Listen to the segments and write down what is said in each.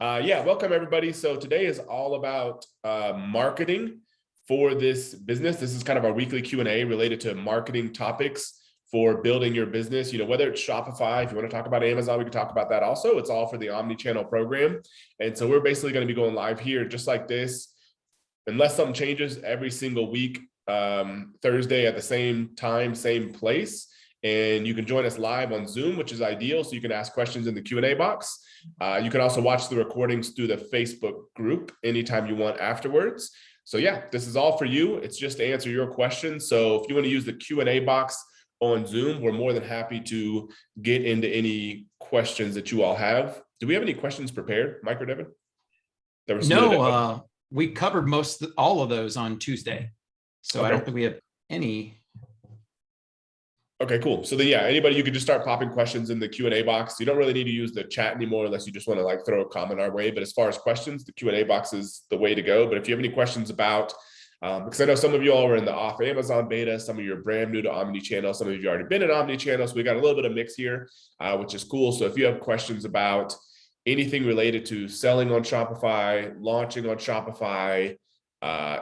Yeah, welcome everybody. So today is all about marketing for this business. This is kind of our weekly Q&A related to marketing topics for building your business. You know, whether it's Shopify, if you want to talk about Amazon, we can talk about that also. It's all for the OmniChannel program. And so we're basically going to be going live here just like this, unless something changes, every single week, Thursday at the same time, same place. And you can join us live on Zoom, which is ideal. So you can ask questions in the Q&A box. You can also watch the recordings through the Facebook group anytime you want afterwards. So yeah, this is all for you. It's just to answer your questions. So if you want to use the Q&A box on Zoom, we're more than happy to get into any questions that you all have. Do we have any questions prepared, Mike or Devin? No, we covered all of those on Tuesday. So okay. I don't think we have any. Okay, cool. So then, yeah, anybody, you could just start popping questions in the Q&A box. You don't really need to use the chat anymore unless you just want to like throw a comment our way. But as far as questions, the Q&A box is the way to go. But if you have any questions about, because I know some of you all are in the off Amazon beta, some of you are brand new to OmniChannel, some of you already been in OmniChannel. So we got a little bit of mix here, which is cool. So if you have questions about anything related to selling on Shopify, launching on Shopify,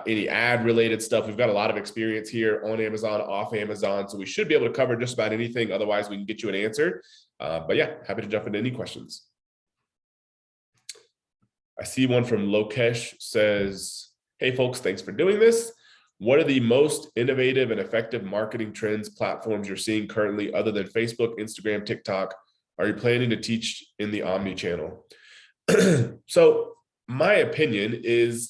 any ad related stuff, we've got a lot of experience here on Amazon, off Amazon, so we should be able to cover just about anything. Otherwise we can get you an answer, but yeah, happy to jump into any questions. I see one from Lokesh says, hey folks, thanks for doing this. What are the most innovative and effective marketing trends platforms you're seeing currently other than Facebook, Instagram, TikTok? Are you planning to teach in the OmniChannel? So my opinion is,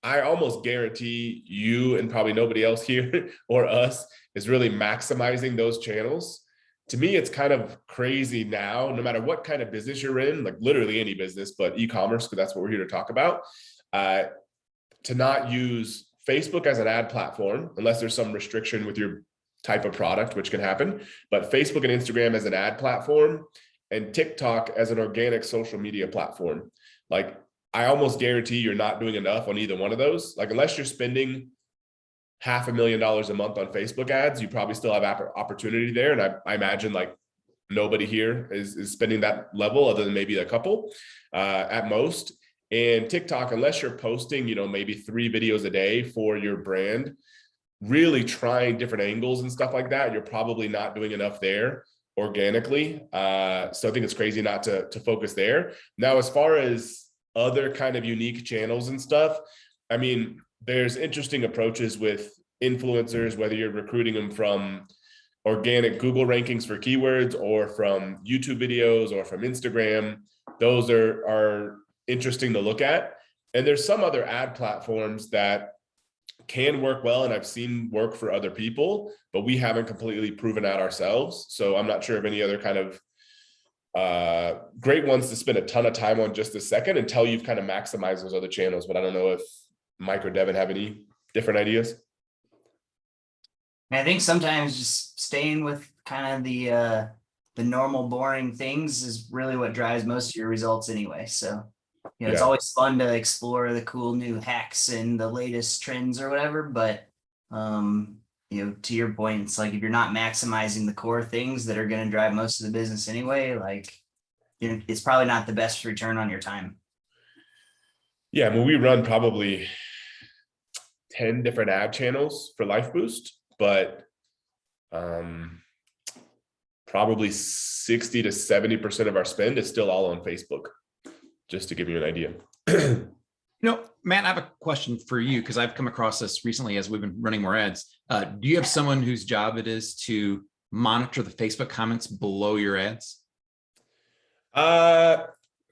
I almost guarantee you and probably nobody else here or us is really maximizing those channels. To me, it's kind of crazy now, no matter what kind of business you're in, like literally any business, but e-commerce, because that's what we're here to talk about, to not use Facebook as an ad platform, unless there's some restriction with your type of product, which can happen, but Facebook and Instagram as an ad platform and TikTok as an organic social media platform. Like, I almost guarantee you're not doing enough on either one of those. Like, unless you're spending $500,000 a month on Facebook ads, you probably still have opportunity there. And I imagine like nobody here is spending that level other than maybe a couple at most. And TikTok, unless you're posting, you know, maybe 3 videos a day for your brand, really trying different angles and stuff like that, you're probably not doing enough there organically. So I think it's crazy not to focus there. Now, as far as other kind of unique channels and stuff, I mean, there's interesting approaches with influencers, whether you're recruiting them from organic Google rankings for keywords or from YouTube videos or from Instagram. Those are interesting to look at. And there's some other ad platforms that can work well, and I've seen work for other people, but we haven't completely proven out ourselves. So I'm not sure of any other kind of great ones to spend a ton of time on just a second until you've kind of maximized those other channels. But I don't know if Mike or Devin have any different ideas. I think sometimes just staying with kind of the normal boring things is really what drives most of your results anyway. So, you know, It's always fun to explore the cool new hacks and the latest trends or whatever, but you know, to your point, it's like if you're not maximizing the core things that are going to drive most of the business anyway, like, you know, it's probably not the best return on your time. Yeah, I mean, we run probably 10 different ad channels for Life Boost, but probably 60 to 70% of our spend is still all on Facebook, just to give you an idea. You know, Matt, I have a question for you because I've come across this recently as we've been running more ads. Do you have someone whose job it is to monitor the Facebook comments below your ads?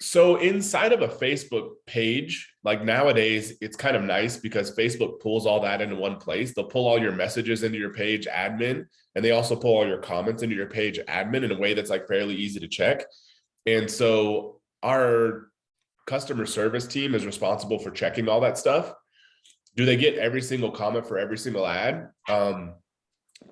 So inside of a Facebook page, like nowadays, it's kind of nice because Facebook pulls all that into one place. They'll pull all your messages into your page admin, and they also pull all your comments into your page admin in a way that's like fairly easy to check. And so our customer service team is responsible for checking all that stuff. Do they get every single comment for every single ad?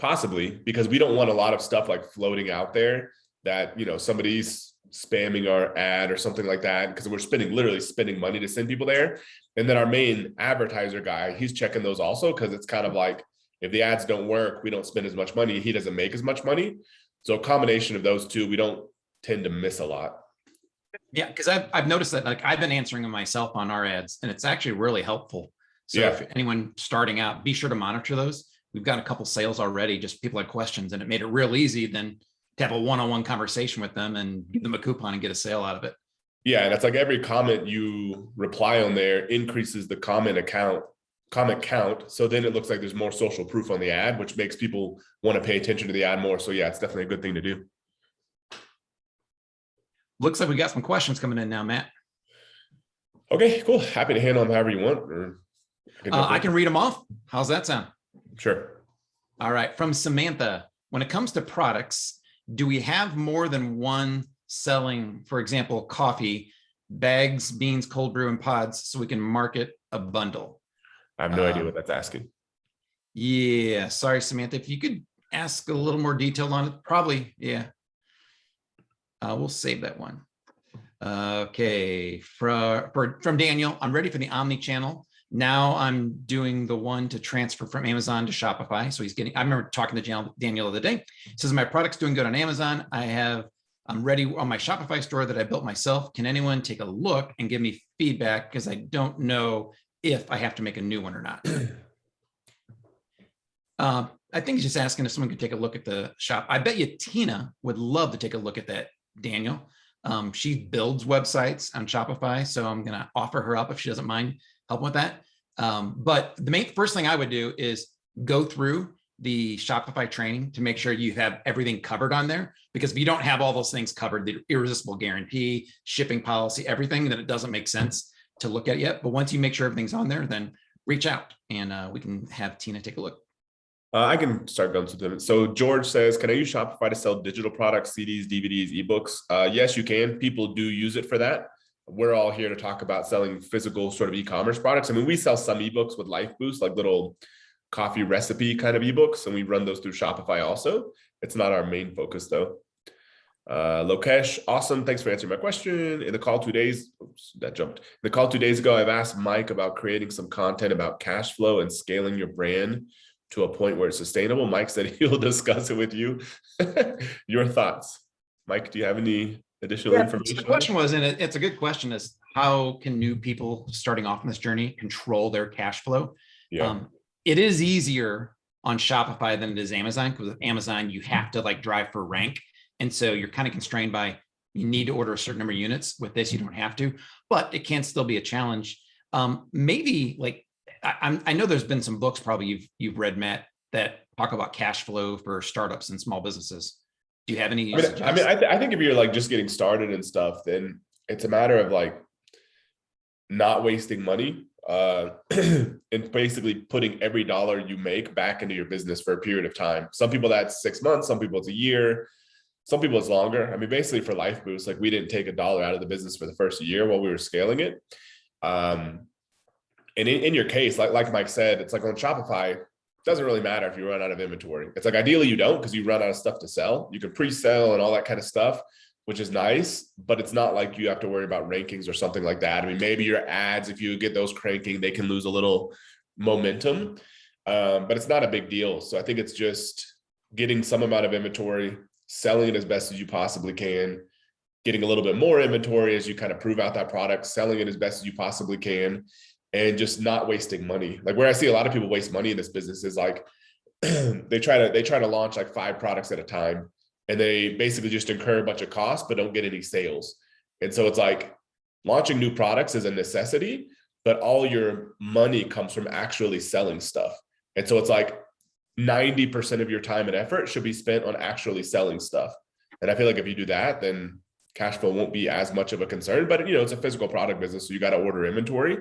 Possibly, because we don't want a lot of stuff like floating out there that, you know, somebody's spamming our ad or something like that, because we're literally spending money to send people there. And then our main advertiser guy, he's checking those also, because it's kind of like, if the ads don't work, we don't spend as much money, he doesn't make as much money. So a combination of those two, we don't tend to miss a lot. Yeah, because I've noticed that like I've been answering them myself on our ads, and it's actually really helpful. So Yeah. if anyone starting out, be sure to monitor those. We've got a couple sales already, just people had questions, and it made it real easy then to have a one-on-one conversation with them and give them a coupon and get a sale out of it. Yeah, and it's like every comment you reply on there increases the comment count. So then it looks like there's more social proof on the ad, which makes people want to pay attention to the ad more. So yeah, it's definitely a good thing to do. Looks like we got some questions coming in now, Matt. Okay, cool. Happy to handle them however you want. Or I can read them off. How's that sound? Sure. All right. From Samantha, when it comes to products, do we have more than one selling, for example, coffee, bags, beans, cold brew, and pods, so we can market a bundle? I have no idea what that's asking. Yeah. Sorry, Samantha. If you could ask a little more detail on it, probably. Yeah. We'll save that one. Okay. From Daniel, I'm ready for the OmniChannel. Now I'm doing the one to transfer from Amazon to Shopify. So I remember talking to Daniel the other day. He says, my product's doing good on Amazon. I'm ready on my Shopify store that I built myself. Can anyone take a look and give me feedback? Because I don't know if I have to make a new one or not. I think he's just asking if someone could take a look at the shop. I bet you Tina would love to take a look at that, Daniel. She builds websites on Shopify, so I'm going to offer her up if she doesn't mind helping with that. But the first thing I would do is go through the Shopify training to make sure you have everything covered on there. Because if you don't have all those things covered, the irresistible guarantee, shipping policy, everything, then it doesn't make sense to look at yet. But once you make sure everything's on there, then reach out and we can have Tina take a look. I can start going through them. So George says, can I use Shopify to sell digital products, CDs, DVDs, ebooks? Yes, you can. People do use it for that. We're all here to talk about selling physical sort of e-commerce products. I mean, we sell some ebooks with Life Boost, like little coffee recipe kind of ebooks, and we run those through Shopify also. It's not our main focus though. Lokesh, awesome. Thanks for answering my question. In the call 2 days, oops, that jumped. In the call 2 days ago, I've asked Mike about creating some content about cash flow and scaling your brand to a point where it's sustainable. Mike said he'll discuss it with you. Your thoughts, Mike? Do you have any additional information? The question was, and it's a good question, is how can new people starting off on this journey control their cash flow? Yeah. It is easier on Shopify than it is Amazon, because with Amazon, you have to like drive for rank. And so you're kind of constrained by, you need to order a certain number of units. With this, you don't have to, but it can still be a challenge. Maybe like, I know there's been some books probably you've read, Matt, that talk about cash flow for startups and small businesses. Do you have any? I think if you're like just getting started and stuff, then it's a matter of like not wasting money and basically putting every dollar you make back into your business for a period of time. Some people that's 6 months, some people it's a year, some people it's longer. I mean, basically for Life Boost, like we didn't take a dollar out of the business for the first year while we were scaling it. And in your case, like Mike said, it's like on Shopify, it doesn't really matter if you run out of inventory. It's like ideally you don't, because you run out of stuff to sell. You can pre-sell and all that kind of stuff, which is nice, but it's not like you have to worry about rankings or something like that. I mean, maybe your ads, if you get those cranking, they can lose a little momentum, but it's not a big deal. So I think it's just getting some amount of inventory, selling it as best as you possibly can, getting a little bit more inventory as you kind of prove out that product, selling it as best as you possibly can, and just not wasting money. Like where I see a lot of people waste money in this business is like they try to launch like 5 products at a time, and they basically just incur a bunch of costs but don't get any sales. And so it's like launching new products is a necessity, but all your money comes from actually selling stuff. And so it's like 90% of your time and effort should be spent on actually selling stuff. And I feel like if you do that, then cash flow won't be as much of a concern. But it's a physical product business, so you got to order inventory.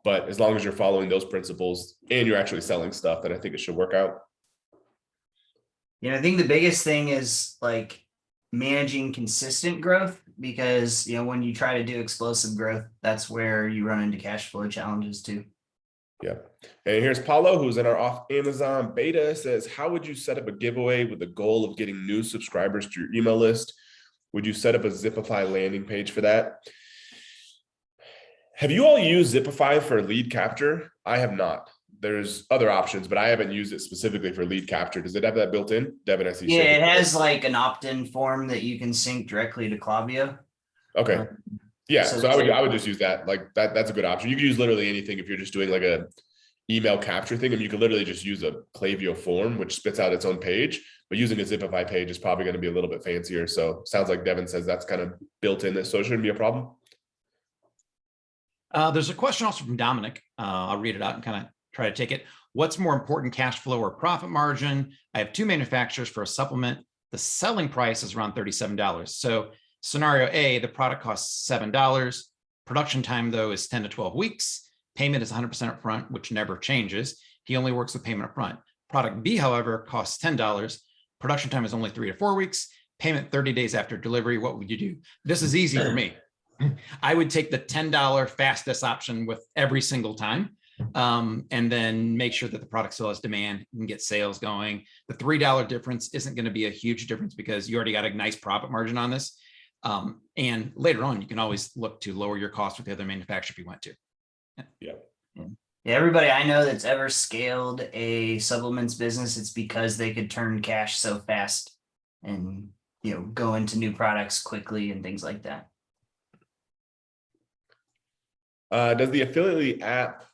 But as long as you're following those principles and you're actually selling stuff, then I think it should work out. I think the biggest thing is like managing consistent growth, because, when you try to do explosive growth, that's where you run into cash flow challenges too. Yeah. And here's Paulo, who's in our off Amazon beta, says, how would you set up a giveaway with the goal of getting new subscribers to your email list? Would you set up a Zipify landing page for that? Have you all used Zipify for lead capture? I have not. There's other options, but I haven't used it specifically for lead capture. Does it have that built in? Devin, I see. Yeah, it has like an opt-in form that you can sync directly to Klaviyo. Okay. Yeah, So so I would just use that. Like that's a good option. You can use literally anything if you're just doing like a email capture thing. I mean, you could literally just use a Klaviyo form, which spits out its own page, but using a Zipify page is probably going to be a little bit fancier. So sounds like Devin says that's kind of built in this, so it shouldn't be a problem. There's a question also from Dominic. I'll read it out and kind of try to take it. What's more important, cash flow or profit margin? I have two manufacturers for a supplement. The selling price is around $37. So scenario A, the product costs $7. Production time, though, is 10 to 12 weeks. Payment is 100% upfront, which never changes. He only works with payment upfront. Product B, however, costs $10. Production time is only 3 to 4 weeks. Payment 30 days after delivery. What would you do? This is easy for me. I would take the $10 fastest option with every single time, and then make sure that the product still has demand and get sales going. The $3 difference isn't going to be a huge difference because you already got a nice profit margin on this. And later on, you can always look to lower your cost with the other manufacturer if you want to. Yeah. Yeah, everybody I know that's ever scaled a supplements business, it's because they could turn cash so fast and, you know, go into new products quickly and things like that. Does the affiliate app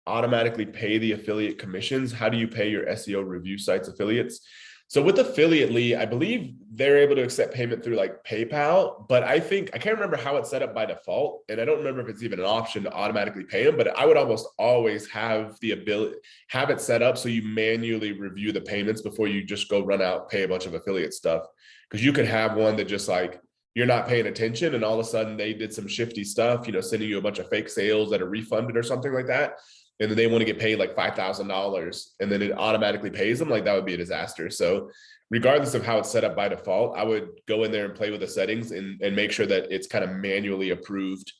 automatically pay the affiliate commissions? How do you pay your SEO review sites affiliates? So with Affiliately, I believe they're able to accept payment through like PayPal, but I can't remember how it's set up by default. And I don't remember if it's even an option to automatically pay them, but I would almost always have the ability, have it set up so you manually review the payments before you just go run out, pay a bunch of affiliate stuff. Because you could have one that just like, you're not paying attention and all of a sudden they did some shifty stuff, you know, sending you a bunch of fake sales that are refunded or something like that. And then they want to get paid like $5,000 and then it automatically pays them. Like that would be a disaster. So regardless of how it's set up by default, I would go in there and play with the settings and make sure that it's kind of manually approved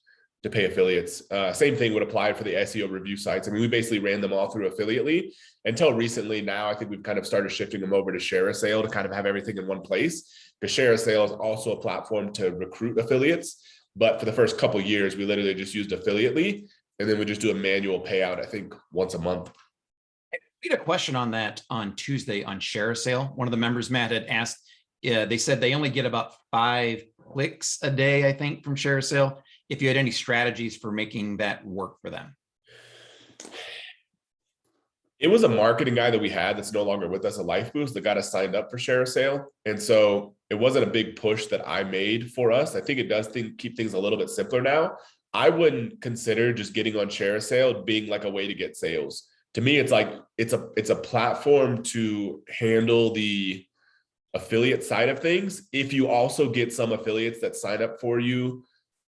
to pay affiliates. Same thing would apply for the SEO review sites. I mean, we basically ran them all through Affiliately until recently. Now I think we've kind of started shifting them over to Share a Sale to kind of have everything in one place. Because Share a Sale is also a platform to recruit affiliates. But for the first couple of years, we literally just used Affiliately and then we just do a manual payout, I think once a month. We had a question on that on Tuesday on Share a Sale. One of the members, Matt, had asked, they said they only get about 5 clicks a day, I think, from Share a Sale. If you had any strategies for making that work for them. It was a marketing guy that we had that's no longer with us, a Life Boost, that got us signed up for Share a Sale. And so it wasn't a big push that I made for us. I think it does keep things a little bit simpler now. I wouldn't consider just getting on Share a Sale being like a way to get sales. To me, it's like it's a platform to handle the affiliate side of things. If you also get some affiliates that sign up for you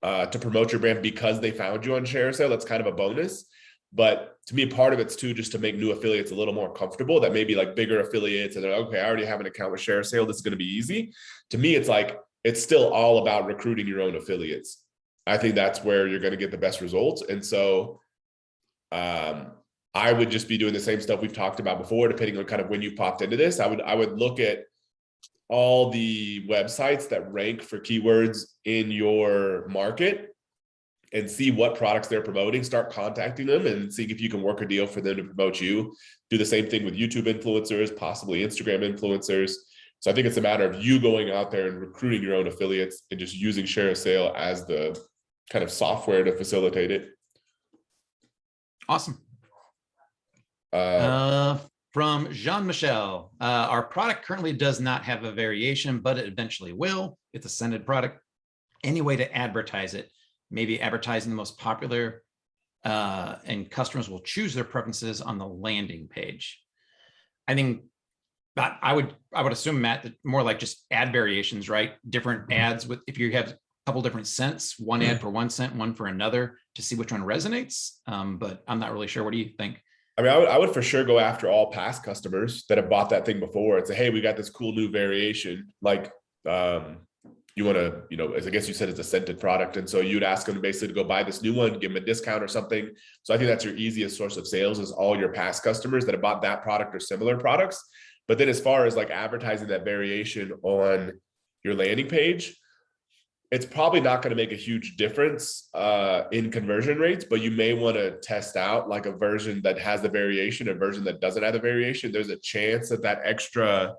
to promote your brand because they found you on Share a Sale, that's kind of a bonus. But to me, part of it's too just to make new affiliates a little more comfortable, that maybe like bigger affiliates and they're like, okay, I already have an account with Share a Sale, this is going to be easy. To me, it's like it's still all about recruiting your own affiliates. I think that's where you're going to get the best results. And so I would just be doing the same stuff we've talked about before, depending on kind of when you popped into this. I would look at all the websites that rank for keywords in your market and see what products they're promoting, start contacting them and see if you can work a deal for them to promote you. Do the same thing with YouTube influencers, possibly Instagram influencers. So I think it's a matter of you going out there and recruiting your own affiliates and just using Share a Sale as the kind of software to facilitate it. Awesome. From Jean-Michel, our product currently does not have a variation, but it eventually will. It's a scented product. Any way to advertise it? Maybe advertising the most popular, and customers will choose their preferences on the landing page. I think that I would assume, Matt, that more like just ad variations, right? Different ads with, if you have a couple different cents, one ad for 1 cent, one for another, to see which one resonates. But I'm not really sure. What do you think? I mean, I would for sure go after all past customers that have bought that thing before and say, hey, we got this cool new variation. Like, you want to, you know, as I guess you said, it's a scented product. And so you'd ask them to basically go buy this new one, give them a discount or something. So I think that's your easiest source of sales, is all your past customers that have bought that product or similar products. But then as far as like advertising that variation on your landing page, it's probably not going to make a huge difference in conversion rates, but you may want to test out like a version that has the variation, a version that doesn't have the variation. There's a chance that that extra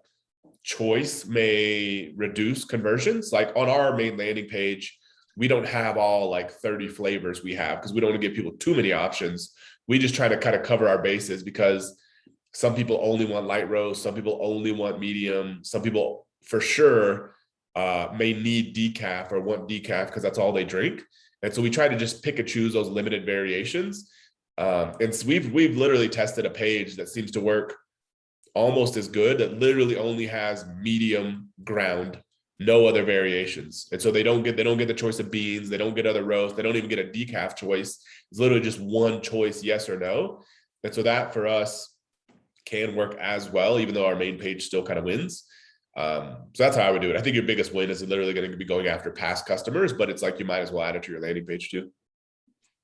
choice may reduce conversions. Like on our main landing page, we don't have all like 30 flavors we have, because we don't want to give people too many options. We just try to kind of cover our bases, because some people only want light roast, some people only want medium, some people for sure may need decaf or want decaf because that's all they drink. And so we try to just pick and choose those limited variations. And so we've literally tested a page that seems to work almost as good, that literally only has medium ground, no other variations. And so they don't get the choice of beans, they don't get other roasts, they don't even get a decaf choice. It's literally just one choice, yes or no. And so that for us can work as well, even though our main page still kind of wins. So that's how I would do it. I think your biggest win is literally going to be going after past customers, but it's like you might as well add it to your landing page too.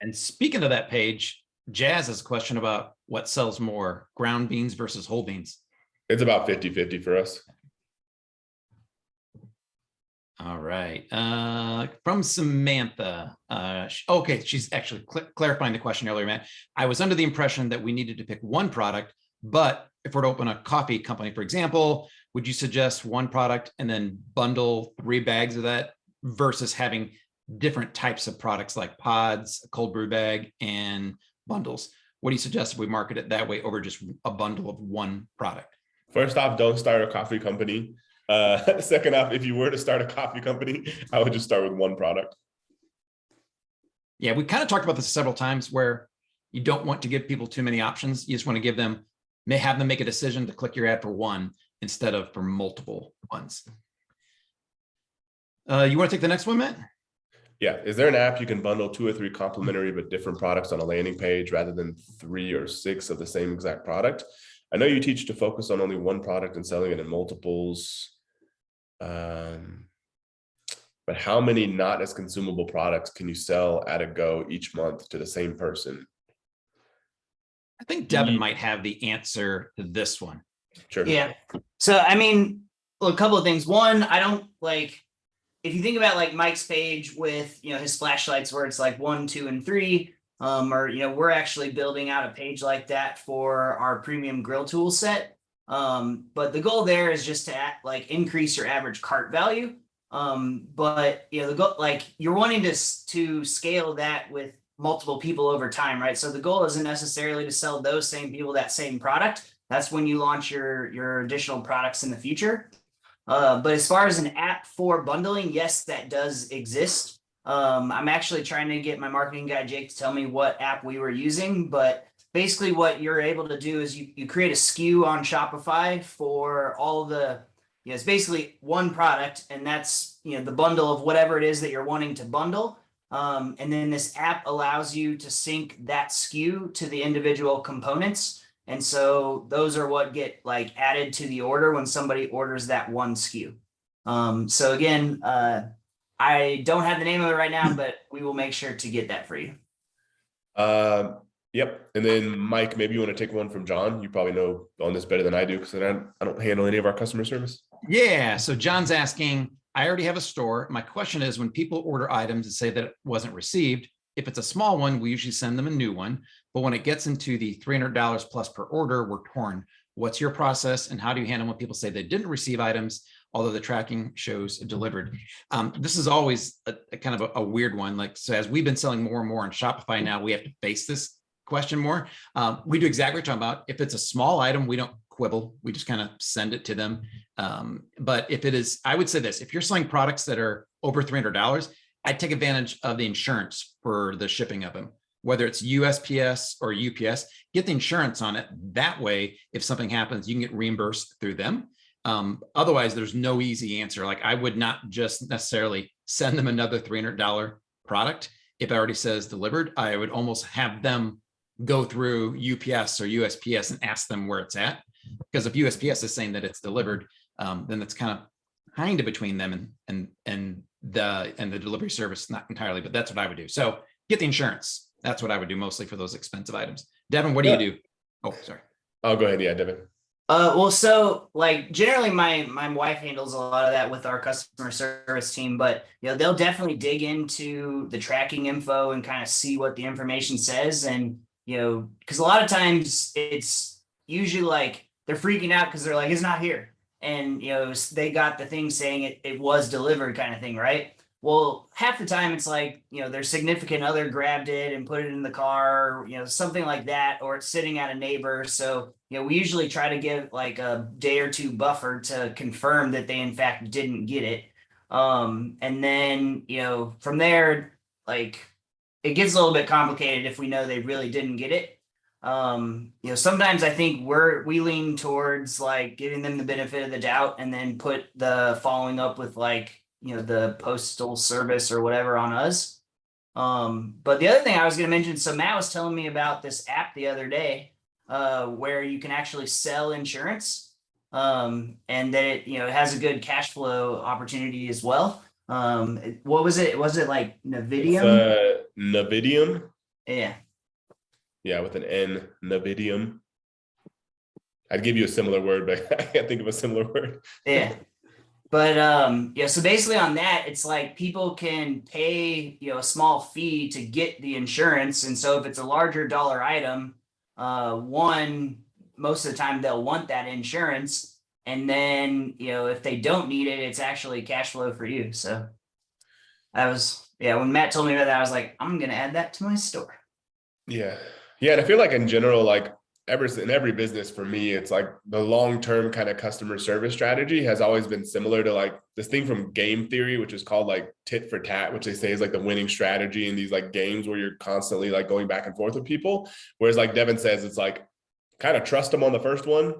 And speaking of that page, Jazz has a question about what sells more, ground beans versus whole beans. It's about 50-50 for us. All right. From Samantha. Okay, she's actually clarifying the question earlier, Matt. I was under the impression that we needed to pick one product, but if we're to open a coffee company, for example, would you suggest one product and then bundle 3 bags of that versus having different types of products like pods, a cold brew bag, and bundles? What do you suggest if we market it that way over just a bundle of one product? First off, don't start a coffee company. Second off, if you were to start a coffee company, I would just start with one product. Yeah, we kind of talked about this several times, where you don't want to give people too many options. You just want to have them make a decision to click your ad for one instead of for multiple ones. You want to take the next one, Matt? Yeah. Is there an app you can bundle 2 or 3 complementary but different products on a landing page rather than 3 or 6 of the same exact product? I know you teach to focus on only one product and selling it in multiples. But how many not as consumable products can you sell at a go each month to the same person? I think Devin might have the answer to this one. Sure. Yeah. So, I mean, well, a couple of things. One, I don't like, if you think about like Mike's page with, his flashlights where it's like 1, 2, and 3, or, we're actually building out a page like that for our premium grill tool set. But the goal there is just to increase your average cart value. But the goal, like, you're wanting to scale that with multiple people over time, right? So the goal isn't necessarily to sell those same people that same product. That's when you launch your additional products in the future. But as far as an app for bundling, yes, that does exist. I'm actually trying to get my marketing guy, Jake, to tell me what app we were using, but basically what you're able to do is you create a SKU on Shopify for all the, it's basically one product, and that's, the bundle of whatever it is that you're wanting to bundle. And then this app allows you to sync that SKU to the individual components. And so those are what get added to the order when somebody orders that one SKU. So again, I don't have the name of it right now, but we will make sure to get that for you. Yep. And then Mike, maybe you want to take one from John. You probably know on this better than I do, because I don't handle any of our customer service. Yeah. So John's asking, I already have a store. My question is, when people order items and say that it wasn't received, if it's a small one, we usually send them a new one. But when it gets into the $300 plus per order, we're torn. What's your process, and how do you handle when people say they didn't receive items, although the tracking shows delivered? This is always a kind of a weird one. So as we've been selling more and more on Shopify now, we have to face this question more. We do exactly what you're talking about. If it's a small item, we don't quibble. We just kind of send it to them. But if it is, I would say this, if you're selling products that are over $300, I'd take advantage of the insurance for the shipping of them, whether it's USPS or UPS, get the insurance on it. That way, if something happens, you can get reimbursed through them. Otherwise, there's no easy answer. I would not just necessarily send them another $300 product. If it already says delivered, I would almost have them go through UPS or USPS and ask them where it's at. Because if USPS is saying that it's delivered, then it's kind of between them and the delivery service, not entirely, but that's what I would do. So get the insurance. That's what I would do mostly for those expensive items. Devin, what do you do? Oh, sorry. Oh, go ahead. Yeah, Devin. Well, so generally my wife handles a lot of that with our customer service team, but they'll definitely dig into the tracking info and kind of see what the information says. And, because a lot of times it's usually they're freaking out because they're it's not here. And, they got the thing saying it was delivered kind of thing, right? Well, half the time it's like, their significant other grabbed it and put it in the car, something like that, or it's sitting at a neighbor. So, we usually try to give like a day or two buffer to confirm that they in fact didn't get it. And then, from there, like it gets a little bit complicated if we know they really didn't get it. Sometimes I think we lean towards like giving them the benefit of the doubt and then put the following up with like, the postal service or whatever on us. But the other thing I was going to mention, so Matt was telling me about this app the other day, where you can actually sell insurance, and that it has a good cash flow opportunity as well. What was it? Was it like Navidium? Navidium. Yeah. Yeah, with an N, Navidium. I'd give you a similar word, but I can't think of a similar word. Yeah. But so basically on that, it's like people can pay, a small fee to get the insurance. And so if it's a larger dollar item, most of the time they'll want that insurance. And then, if they don't need it, it's actually cash flow for you. So that was, when Matt told me about that, I was like, I'm going to add that to my store. Yeah. Yeah. And I feel like in general, like in every business for me, it's like the long-term kind of customer service strategy has always been similar to like this thing from game theory, which is called like tit for tat, which they say is like the winning strategy in these like games where you're constantly like going back and forth with people. Whereas like Devin says, it's like kind of trust them on the first one,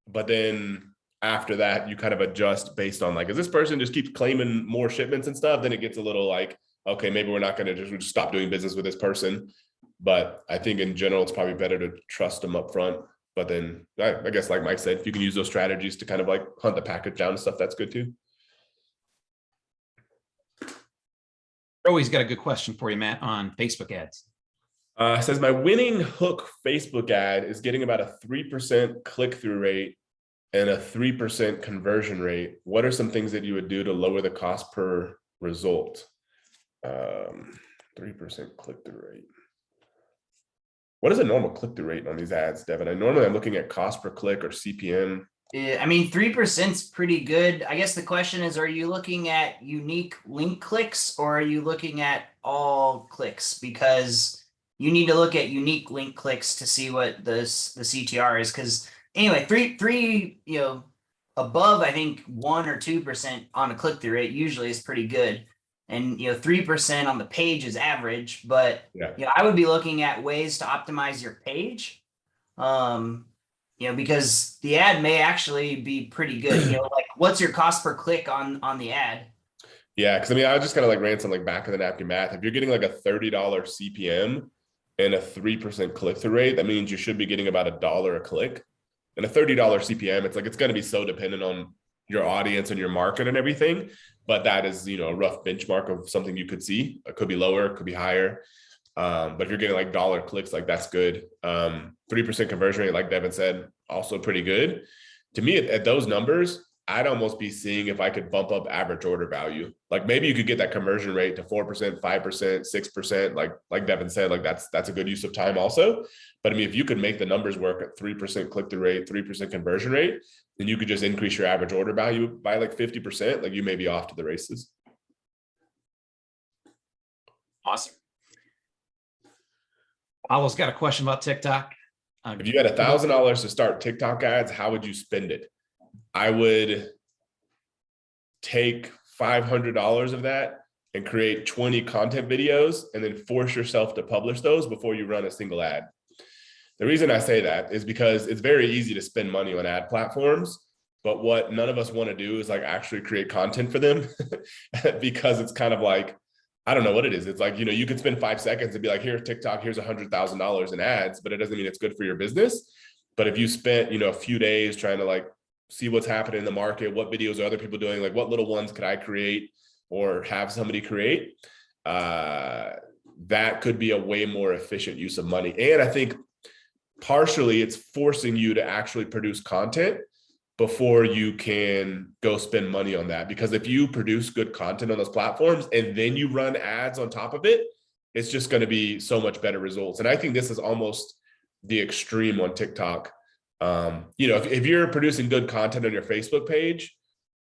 but then after that, you kind of adjust based on like, if this person just keeps claiming more shipments and stuff, then it gets a little like, okay, maybe we're not going to just stop doing business with this person. But I think in general, it's probably better to trust them up front. But then I guess, like Mike said, if you can use those strategies to kind of like hunt the package down and stuff, that's good too. Always got a good question for you, Matt, on Facebook ads. It says my winning hook Facebook ad is getting about a 3% click-through rate and a 3% conversion rate. What are some things that you would do to lower the cost per result? 3% click-through rate. What is a normal click-through rate on these ads, Devin? I'm looking at cost per click or CPM. Yeah, I mean, 3% is pretty good. I guess the question is, are you looking at unique link clicks or are you looking at all clicks? Because you need to look at unique link clicks to see what the CTR is. Because anyway, three, above, I think 1 or 2% on a click-through rate usually is pretty good. And 3% on the page is average, but I would be looking at ways to optimize your page. Because the ad may actually be pretty good. Like what's your cost per click on the ad? Yeah, because I mean, I was just kind of like ran some like back of the napkin math. If you're getting like a $30 CPM and a 3% click-through rate, that means you should be getting about $1 a click. And a $30 CPM, it's going to be so dependent on your audience and your market and everything. But that is, a rough benchmark of something you could see. It could be lower, it could be higher. But if you're getting like dollar clicks, like that's good. 3% conversion rate, like Devin said, also pretty good. To me, at those numbers, I'd almost be seeing if I could bump up average order value. Like maybe you could get that conversion rate to 4%, 5%, 6%. Like Devin said, like that's a good use of time also. But I mean, if you could make the numbers work at 3% click-through rate, 3% conversion rate, then you could just increase your average order value by like 50%. Like you may be off to the races. Awesome. Paolo's got a question about TikTok. If you had $1,000 to start TikTok ads, how would you spend it? I would take $500 of that and create 20 content videos and then force yourself to publish those before you run a single ad. The reason I say that is because it's very easy to spend money on ad platforms, but what none of us want to do is like actually create content for them because it's kind of like, I don't know what it is. It's like, you could spend 5 seconds and be like, here's TikTok, here's $100,000 in ads, but it doesn't mean it's good for your business. But if you spent, a few days trying to like see what's happening in the market, what videos are other people doing, like what little ones could I create or have somebody create, that could be a way more efficient use of money. And I think partially it's forcing you to actually produce content before you can go spend money on that. Because if you produce good content on those platforms and then you run ads on top of it, it's just going to be so much better results. And I think this is almost the extreme on TikTok. If you're producing good content on your Facebook page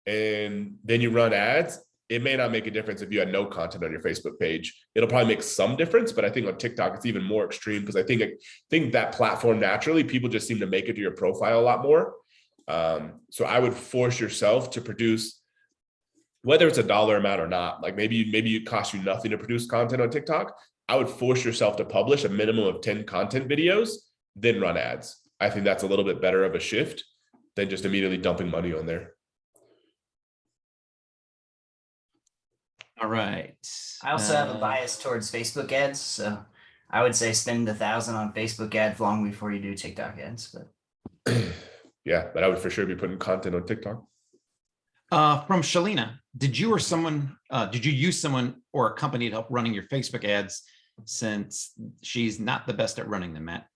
and then you run ads, it may not make a difference if you had no content on your Facebook page. It'll probably make some difference, but I think on TikTok, it's even more extreme because I think that platform naturally, people just seem to make it to your profile a lot more. So I would force yourself to produce, whether it's a dollar amount or not, like maybe it costs you nothing to produce content on TikTok. I would force yourself to publish a minimum of 10 content videos, then run ads. I think that's a little bit better of a shift than just immediately dumping money on there. All right. I also have a bias towards Facebook ads, so I would say spend $1,000 on Facebook ads long before you do TikTok ads. But yeah, but I would for sure be putting content on TikTok. From Shalina, did you use someone or a company to help running your Facebook ads, since she's not the best at running them, Matt?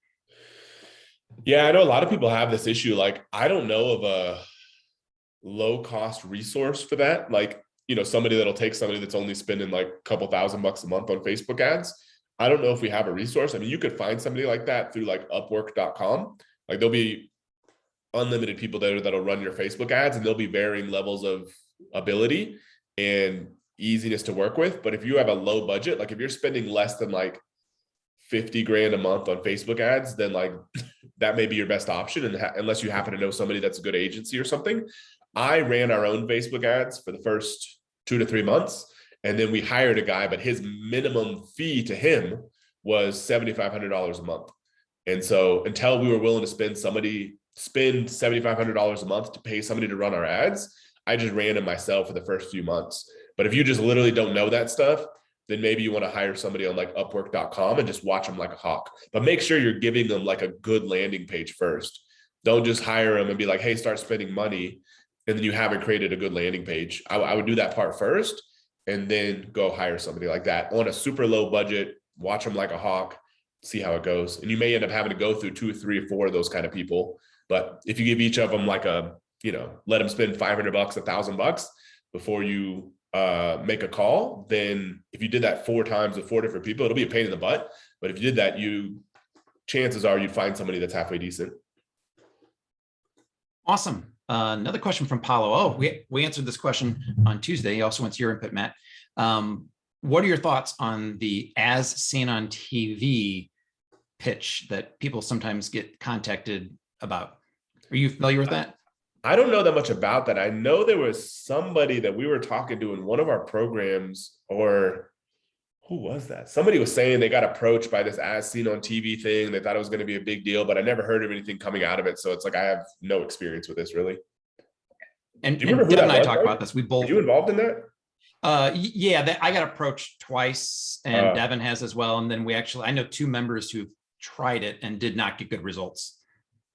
Yeah, I know a lot of people have this issue. Like, I don't know of a low cost resource for that. Like, somebody that'll take somebody that's only spending like a couple $1,000 a month on Facebook ads. I don't know if we have a resource. I mean, you could find somebody like that through like Upwork.com. Like, there'll be unlimited people there that'll run your Facebook ads, and there'll be varying levels of ability and easiness to work with. But if you have a low budget, like if you're spending less than like 50 grand a month on Facebook ads, then like that may be your best option. And unless you happen to know somebody that's a good agency or something. I ran our own Facebook ads for the first 2 to 3 months. And then we hired a guy, but his minimum fee to him was $7,500 a month. And so until we were willing to spend $7,500 a month to pay somebody to run our ads, I just ran them myself for the first few months. But if you just literally don't know that stuff, then maybe you want to hire somebody on like Upwork.com and just watch them like a hawk. But make sure you're giving them like a good landing page first. Don't just hire them and be like, hey, start spending money, and then you haven't created a good landing page. I would do that part first and then go hire somebody like that on a super low budget, watch them like a hawk, see how it goes. And you may end up having to go through 2 or 3 or 4 of those kind of people. But if you give each of them like let them spend $500, $1,000 before you make a call, then if you did that 4 times with 4 different people, it'll be a pain in the butt. But if you did that, chances are you'd find somebody that's halfway decent. Awesome. Another question from Paulo. Oh, we answered this question on Tuesday. He also wants your input, Matt. What are your thoughts on the as seen on TV pitch that people sometimes get contacted about? Are you familiar with that? I don't know that much about that. I know there was somebody that we were talking to in one of our programs, or who was that? Somebody was saying they got approached by this as seen on TV thing. They thought it was going to be a big deal, but I never heard of anything coming out of it. So it's like, I have no experience with this really. And Devin and I talk about this. We both. Were you involved in that? Yeah, I got approached twice, and Devin has as well. And then I know 2 members who've tried it and did not get good results.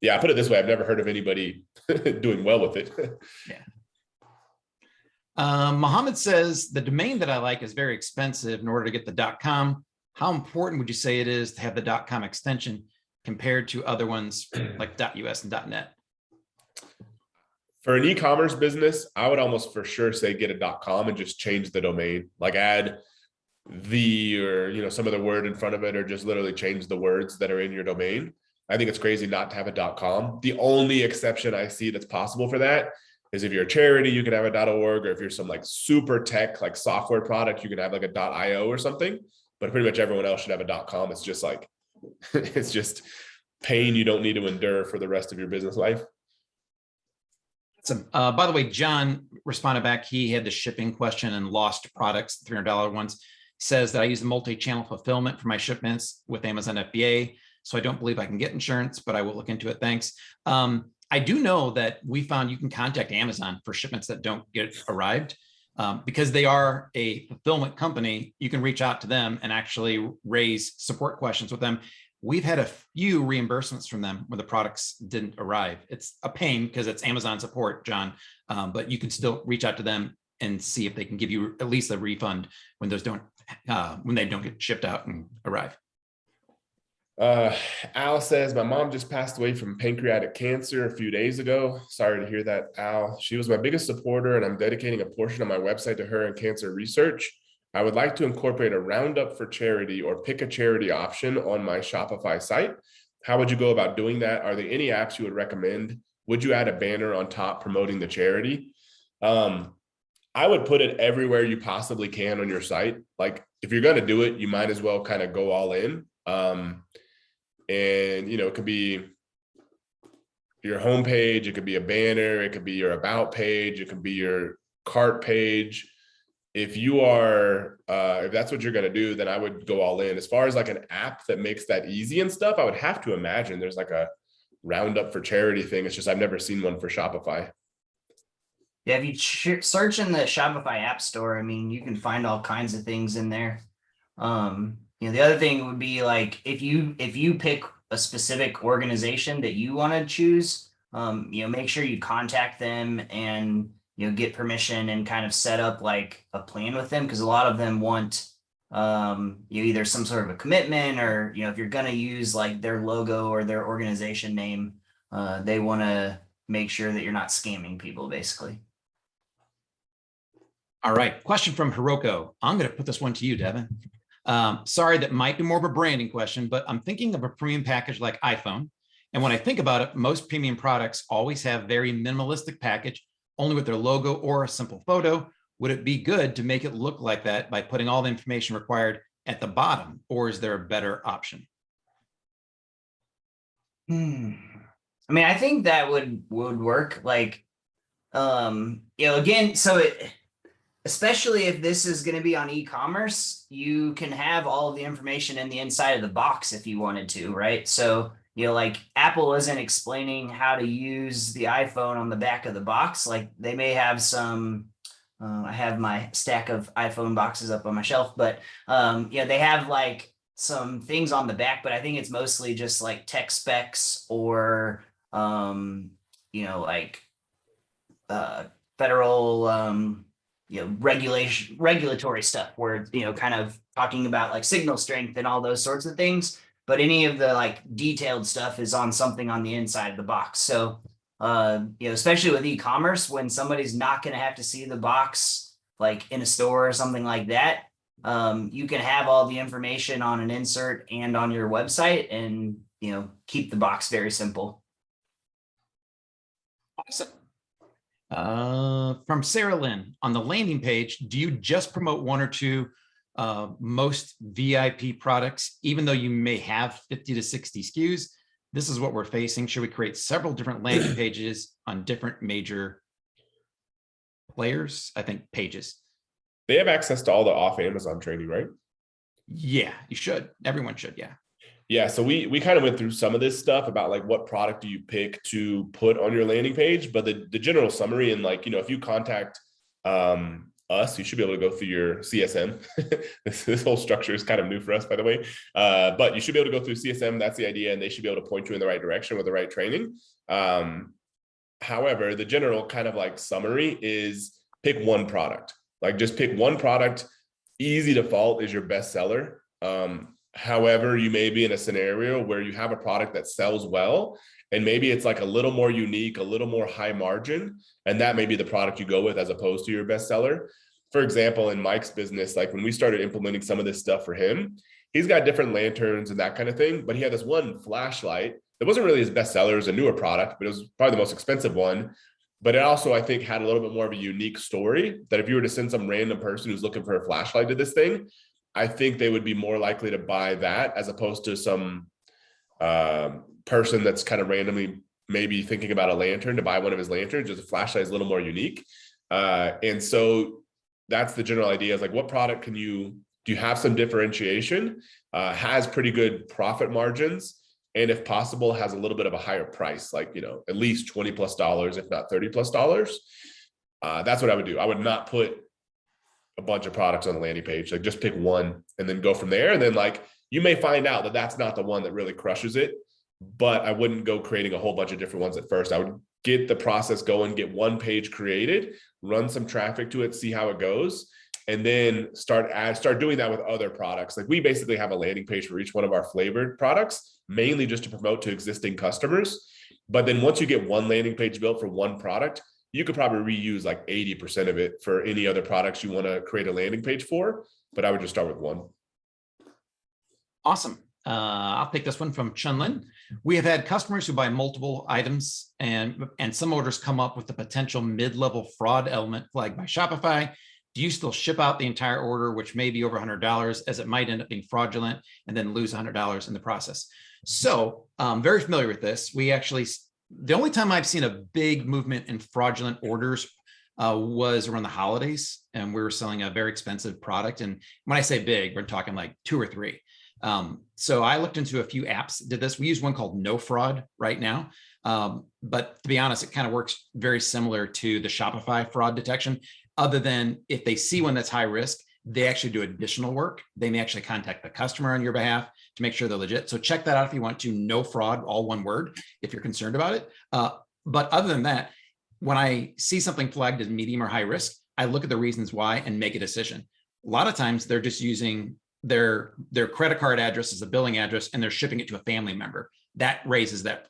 Yeah, I put it this way. I've never heard of anybody doing well with it. Yeah. Mohammed says, the domain that I like is very expensive in order to get the .com. How important would you say it is to have the .com extension compared to other ones like .us and .net? For an e-commerce business, I would almost for sure say get a .com and just change the domain, like add the, or some other word in front of it, or just literally change the words that are in your domain. I think it's crazy not to have a .com. The only exception I see that's possible for that is if you're a charity, you can have a .org, or if you're some like super tech, like software product, you can have like a .io or something, but pretty much everyone else should have a .com. It's just like, it's just pain you don't need to endure for the rest of your business life. By the way, John responded back. He had the shipping question and lost products, the $300 ones. He says that I use the multi-channel fulfillment for my shipments with Amazon FBA. So I don't believe I can get insurance, but I will look into it. Thanks. I do know that we found you can contact Amazon for shipments that don't get arrived. Because they are a fulfillment company, you can reach out to them and actually raise support questions with them. We've had a few reimbursements from them when the products didn't arrive. It's a pain because it's Amazon support, John, but you can still reach out to them and see if they can give you at least a refund when those when they don't get shipped out and arrive. Al says, my mom just passed away from pancreatic cancer a few days ago. Sorry to hear that, Al. She was my biggest supporter, and I'm dedicating a portion of my website to her and cancer research. I would like to incorporate a roundup for charity or pick a charity option on my Shopify site. How would you go about doing that? Are there any apps you would recommend? Would you add a banner on top promoting the charity? I would put it everywhere you possibly can on your site. Like if you're going to do it, you might as well kind of go all in. And it could be your homepage, it could be a banner, it could be your about page, it could be your cart page. If you are, if that's what you're going to do, then I would go all in. As far as like an app that makes that easy and stuff, I would have to imagine there's like a roundup for charity thing. It's just, I've never seen one for Shopify. Yeah, if you search in the Shopify app store, I mean, you can find all kinds of things in there. The other thing would be like, if you pick a specific organization that you want to choose, make sure you contact them and, get permission and kind of set up like a plan with them. Cause a lot of them want, either some sort of a commitment or, if you're going to use like their logo or their organization name, they want to make sure that you're not scamming people basically. All right. Question from Hiroko. I'm going to put this one to you, Devin. Sorry, that might be more of a branding question, but I'm thinking of a premium package like iPhone. And when I think about it, most premium products always have very minimalistic package, only with their logo or a simple photo. Would it be good to make it look like that by putting all the information required at the bottom, or is there a better option? I mean, I think that would work. Like, again, so especially if this is going to be on e-commerce, you can have all of the information in the inside of the box if you wanted to, right? So, like Apple isn't explaining how to use the iPhone on the back of the box. Like they may have some, I have my stack of iPhone boxes up on my shelf, but they have like some things on the back, but I think it's mostly just like tech specs or, federal, regulatory stuff where, kind of talking about like signal strength and all those sorts of things. But any of the like detailed stuff is on something on the inside of the box. So, especially with e-commerce, when somebody's not going to have to see the box like in a store or something like that, you can have all the information on an insert and on your website and, keep the box very simple. Awesome. From Sarah Lynn, on the landing page, do you just promote one or two most VIP products, even though you may have 50 to 60 SKUs? This is what we're facing. Should we create several different landing pages on different major players? I think pages. They have access to all the off Amazon training, right? Yeah, you should. Everyone should. Yeah. Yeah. So we kind of went through some of this stuff about like what product do you pick to put on your landing page, but the general summary and like, if you contact us, you should be able to go through your CSM. this whole structure is kind of new for us, by the way. But you should be able to go through CSM. That's the idea. And they should be able to point you in the right direction with the right training. However, the general kind of like summary is pick one product. Like just pick one product. Easy default is your best seller. However, you may be in a scenario where you have a product that sells well, and maybe it's like a little more unique, a little more high margin, and that may be the product you go with as opposed to your best seller. For example, in Mike's business, like when we started implementing some of this stuff for him, he's got different lanterns and that kind of thing, but he had this one flashlight that wasn't really his best seller. It was a newer product, but it was probably the most expensive one. But it also, I think, had a little bit more of a unique story that if you were to send some random person who's looking for a flashlight to this thing, I think they would be more likely to buy that as opposed to some person that's kind of randomly maybe thinking about a lantern to buy one of his lanterns. Just a flashlight is a little more unique. And so that's the general idea, is like, what product do you have some differentiation, has pretty good profit margins, and if possible, has a little bit of a higher price, like, at least $20+, if not $30+. That's what I would do. I would not put a bunch of products on the landing page. Like just pick one and then go from there. And then like, you may find out that that's not the one that really crushes it, but I wouldn't go creating a whole bunch of different ones at first. I would get the process going, get one page created, run some traffic to it, see how it goes, and then start doing that with other products. Like we basically have a landing page for each one of our flavored products, mainly just to promote to existing customers. But then once you get one landing page built for one product, you could probably reuse like 80% of it for any other products you want to create a landing page for. But I would just start with one. Awesome. I'll take this one from Chunlin. We have had customers who buy multiple items and some orders come up with the potential mid-level fraud element flagged by Shopify. Do you still ship out the entire order, which may be over $100, as it might end up being fraudulent and then lose $100 in the process? So very familiar with this. We actually, the only time I've seen a big movement in fraudulent orders was around the holidays, and we were selling a very expensive product. And when I say big, we're talking like 2 or 3. So I looked into a few apps that did this. We use one called No Fraud right now. But to be honest, it kind of works very similar to the Shopify fraud detection, other than if they see one that's high risk, they actually do additional work. They may actually contact the customer on your behalf to make sure they're legit. So check that out if you want to. No Fraud, all one word, if you're concerned about it. But other than that, when I see something flagged as medium or high risk, I look at the reasons why and make a decision. A lot of times they're just using their credit card address as a billing address, and they're shipping it to a family member. That raises that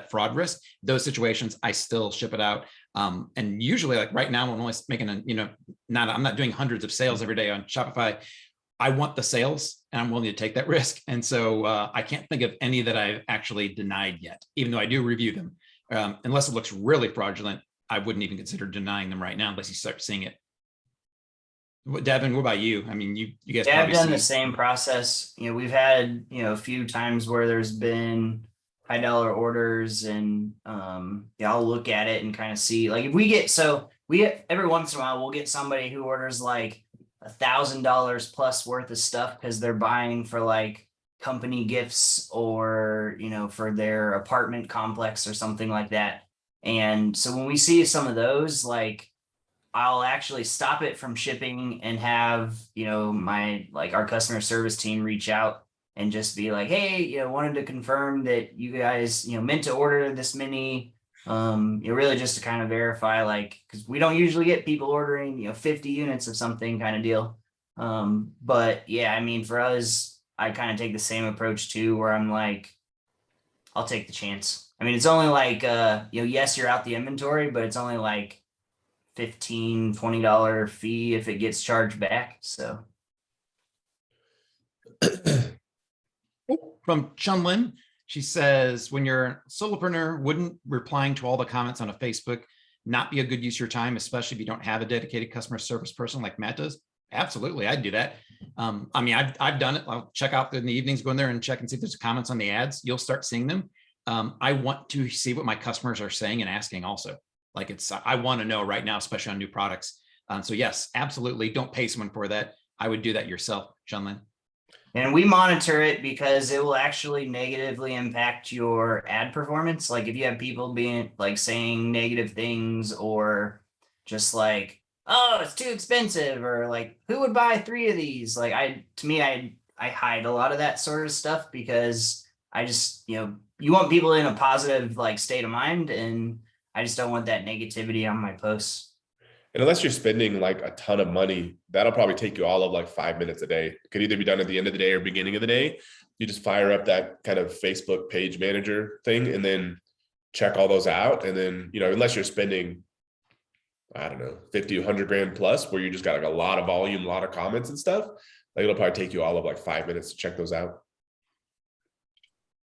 fraud risk. Those situations, I still ship it out. And usually, like right now, I'm only making I'm not doing hundreds of sales every day on Shopify. I want the sales, and I'm willing to take that risk. And so I can't think of any that I've actually denied yet, even though I do review them. Unless it looks really fraudulent, I wouldn't even consider denying them right now unless you start seeing it. Devin, what about you? I mean, you guys. Yeah, I've done the same process. We've had, a few times where there's been high dollar orders, and I'll look at it and kind of see, like, if we get every once in a while, we'll get somebody who orders like $1,000 plus worth of stuff because they're buying for like company gifts or, for their apartment complex or something like that. And so when we see some of those, like, I'll actually stop it from shipping and have, our customer service team reach out and just be like, hey, wanted to confirm that you guys, meant to order this many, really just to kind of verify, like, because we don't usually get people ordering, 50 units of something kind of deal. But yeah, I mean, for us, I kind of take the same approach too, where I'm like, I'll take the chance. I mean, it's only like, yes, you're out the inventory, but it's only like $15, $20 fee if it gets charged back. So from Chunlin, she says, when you're a solopreneur, wouldn't replying to all the comments on a Facebook not be a good use of your time, especially if you don't have a dedicated customer service person like Matt does? Absolutely, I'd do that. I mean, I've done it. I'll check out in the evenings, go in there and check and see if there's comments on the ads. You'll start seeing them. I want to see what my customers are saying and asking also. Like, I want to know right now, especially on new products. So yes, absolutely. Don't pay someone for that. I would do that yourself, Chunlin. And we monitor it because it will actually negatively impact your ad performance. Like if you have people being like saying negative things, or just like, oh, it's too expensive, or like, who would buy 3 of these? Like I hide a lot of that sort of stuff because I just, you want people in a positive like state of mind, and I just don't want that negativity on my posts. And unless you're spending like a ton of money, that'll probably take you all of like 5 minutes a day. It could either be done at the end of the day or beginning of the day. You just fire up that kind of Facebook page manager thing and then check all those out. And then, unless you're spending, I don't know, 50, 100 grand plus, where you just got like a lot of volume, a lot of comments and stuff, like it'll probably take you all of like 5 minutes to check those out.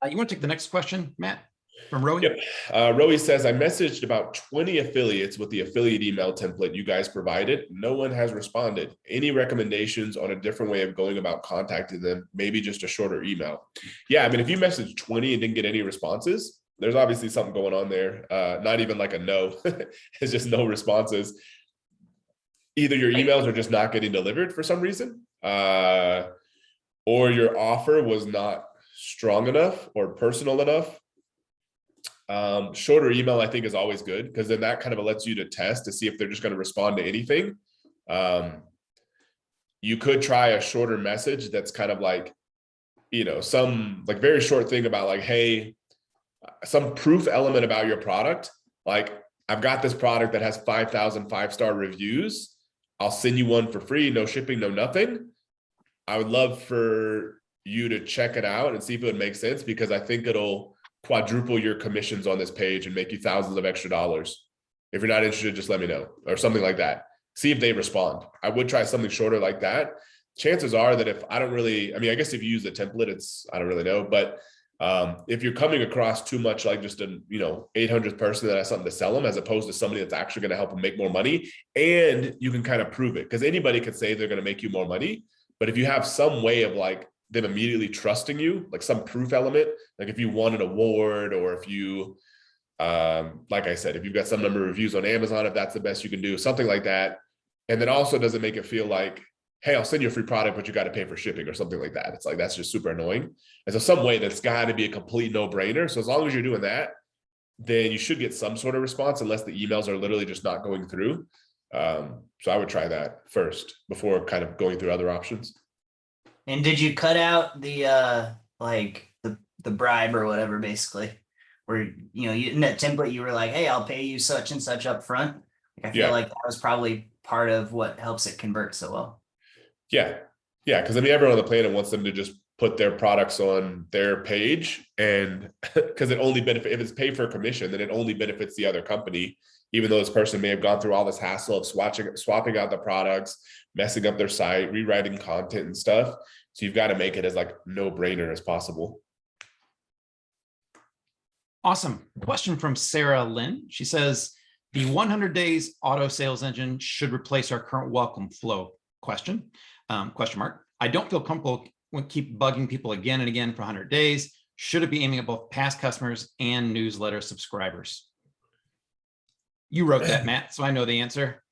You want to take the next question, Matt? From Rowie? Yep. Rowie says, I messaged about 20 affiliates with the affiliate email template you guys provided. No one has responded. Any recommendations on a different way of going about contacting them? Maybe just a shorter email. Yeah, I mean, if you message 20 and didn't get any responses, there's obviously something going on there. Not even like a no. It's just no responses. Either your emails are just not getting delivered for some reason, or your offer was not strong enough or personal enough. Shorter email, I think, is always good, because then that kind of lets you to test to see if they're just going to respond to anything. You could try a shorter message that's kind of like, some like very short thing about like, hey, some proof element about your product. Like, I've got this product that has 5,000 5-star reviews. I'll send you one for free, no shipping, no nothing. I would love for you to check it out and see if it would make sense, because I think it'll quadruple your commissions on this page and make you thousands of extra dollars. If you're not interested, just let me know, or something like that. See if they respond. I would try something shorter like that. chances are that if I don't really, I mean, I guess if you use a template, I don't really know, but if you're coming across too much like just a 800th person that has something to sell them, as opposed to somebody that's actually going to help them make more money, and you can kind of prove it, because anybody could say they're going to make you more money, but if you have some way of like them immediately trusting you, like some proof element, like if you won an award, or if you like I said, if you've got some number of reviews on Amazon, if that's the best you can do, something like that. And then also doesn't make it feel like, hey, I'll send you a free product, but you got to pay for shipping or something like that. It's like, that's just super annoying. And so some way that's got to be a complete no-brainer. So as long as you're doing that, then you should get some sort of response, unless the emails are literally just not going through. So I would try that first before kind of going through other options. And did you cut out the like the bribe or whatever, basically, where in that template you were like, hey, I'll pay you such and such up front? Like, I feel like that was probably part of what helps it convert so well. Yeah. Because I mean, everyone on the planet wants them to just put their products on their page, and because it only benefits, if it's paid for commission, then it only benefits the other company, even though this person may have gone through all this hassle of swapping out the products, messing up their site, rewriting content and stuff. So you've got to make it as like no-brainer as possible. Awesome. Question from Sarah Lynn. She says, the 100 days auto sales engine should replace our current welcome flow question mark. I don't feel comfortable with keep bugging people again and again for 100 days. Should it be aiming at both past customers and newsletter subscribers? You wrote that, Matt, so I know the answer.